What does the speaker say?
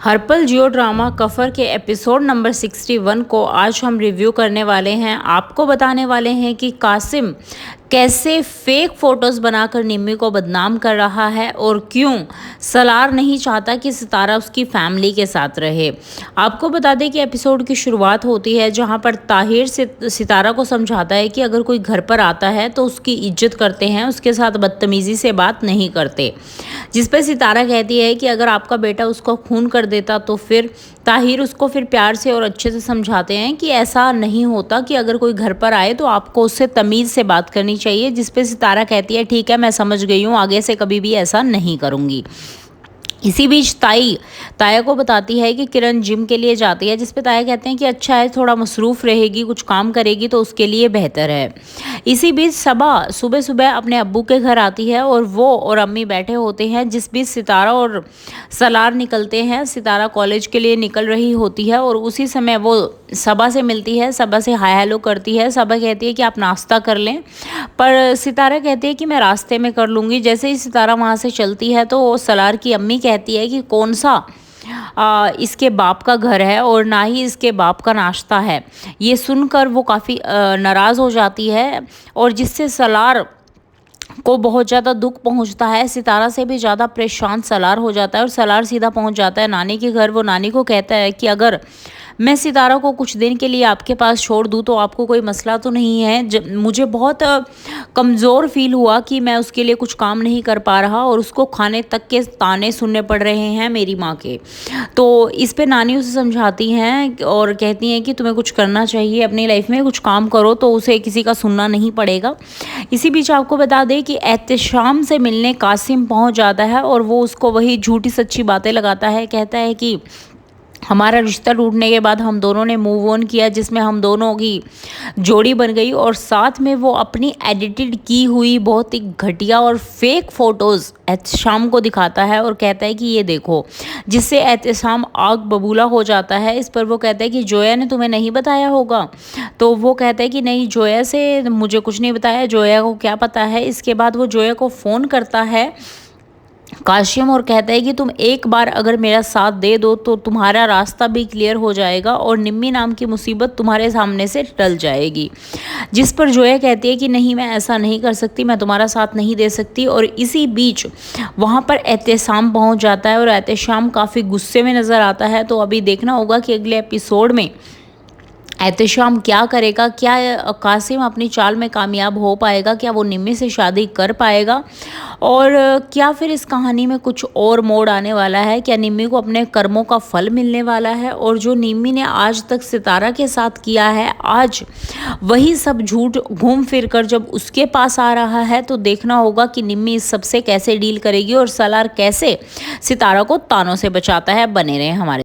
हर्पल जियो drama कफर के episode number 61 को आज हम रिव्यू करने वाले हैं। आपको बताने वाले हैं कि कासिम कैसे फेक फोटोज़ बनाकर निम्मी को बदनाम कर रहा है और क्यों सलार नहीं चाहता कि सितारा उसकी फैमिली के साथ रहे। आपको बता दें कि एपिसोड की शुरुआत होती है जहां पर ताहिर सितारा को समझाता है कि अगर कोई घर पर आता है तो उसकी इज्जत करते हैं, उसके साथ बदतमीज़ी से बात नहीं करते। जिस पर सितारा कहती है कि अगर आपका बेटा उसको खून कर देता तो फिर ताहिर उसको फिर प्यार से और अच्छे से समझाते हैं कि ऐसा नहीं होता, कि अगर कोई घर पर आए तो आपको उससे तमीज़ से बात करनी चाहिए। जिस पे सितारा कहती है ठीक है, मैं समझ गई हूँ, आगे से कभी भी ऐसा नहीं करूँगी। इसी बीच ताया को बताती है कि किरण जिम के लिए जाती है, जिस पे ताया कहते हैं कि अच्छा है, थोड़ा मसरूफ़ रहेगी, कुछ काम करेगी तो उसके लिए बेहतर है। इसी बीच सबा सुबह सुबह अपने अब्बू के घर आती है और वो और अम्मी बैठे होते हैं। जिस बीच सितारा और सलार निकलते हैं। सितारा कॉलेज के लिए निकल रही होती है और उसी समय वो सबा से मिलती है, सबा से हाय हेलो करती है। सबा कहती है कि आप नाश्ता कर लें, पर सितारा कहती है कि मैं रास्ते में कर लूँगी। जैसे ही सितारा वहाँ से चलती है तो सलार की अम्मी कहती है कि कौन सा इसके बाप का घर है और ना ही इसके बाप का नाश्ता है। ये सुनकर वो काफ़ी नाराज़ हो जाती है और जिससे सलार को बहुत ज़्यादा दुख पहुंचता है। सितारा से भी ज़्यादा परेशान सलार हो जाता है और सलार सीधा पहुंच जाता है नानी के घर। वो नानी को कहता है कि अगर मैं सितारा को कुछ दिन के लिए आपके पास छोड़ दूं तो आपको कोई मसला तो नहीं है। मुझे बहुत कमज़ोर फील हुआ कि मैं उसके लिए कुछ काम नहीं कर पा रहा और उसको खाने तक के ताने सुनने पड़ रहे हैं मेरी माँ के। तो इस पे नानी उसे समझाती हैं और कहती हैं कि तुम्हें कुछ करना चाहिए अपनी लाइफ में, कुछ काम करो तो उसे किसी का सुनना नहीं पड़ेगा। इसी बीच आपको बता दें कि एहतशाम से मिलने कासिम पहुंच जाता है और वो उसको वही झूठी सच्ची बातें लगाता है। कहता है कि हमारा रिश्ता टूटने के बाद हम दोनों ने मूव ऑन किया, जिसमें हम दोनों की जोड़ी बन गई, और साथ में वो अपनी एडिटेड की हुई बहुत ही घटिया और फेक फ़ोटोज़ एहतशाम को दिखाता है और कहता है कि ये देखो, जिससे एहतशाम आग बबूला हो जाता है। इस पर वो कहता है कि जोया ने तुम्हें नहीं बताया होगा। तो वो कहता है कि नहीं, जोया से मुझे कुछ नहीं बताया, जोया को क्या पता है। इसके बाद वो जोया को फ़ोन करता है काशिम और कहता है कि तुम एक बार अगर मेरा साथ दे दो तो तुम्हारा रास्ता भी क्लियर हो जाएगा और निम्मी नाम की मुसीबत तुम्हारे सामने से टल जाएगी। जिस पर जोया कहती है कि नहीं, मैं ऐसा नहीं कर सकती, मैं तुम्हारा साथ नहीं दे सकती। और इसी बीच वहाँ पर एहतशाम पहुँच जाता है और एहतशाम काफ़ी गुस्से में नज़र आता है। तो अभी देखना होगा कि अगले एपिसोड में एहतशाम क्या करेगा, क्या कासिम अपनी चाल में कामयाब हो पाएगा, क्या वो निम्मी से शादी कर पाएगा, और क्या फिर इस कहानी में कुछ और मोड़ आने वाला है, क्या निम्मी को अपने कर्मों का फल मिलने वाला है। और जो निम्मी ने आज तक सितारा के साथ किया है, आज वही सब झूठ घूम फिर कर जब उसके पास आ रहा है तो देखना होगा कि निम्मी इस सबसे कैसे डील करेगी और सलार कैसे सितारा को तानों से बचाता है। बने रहे हमारे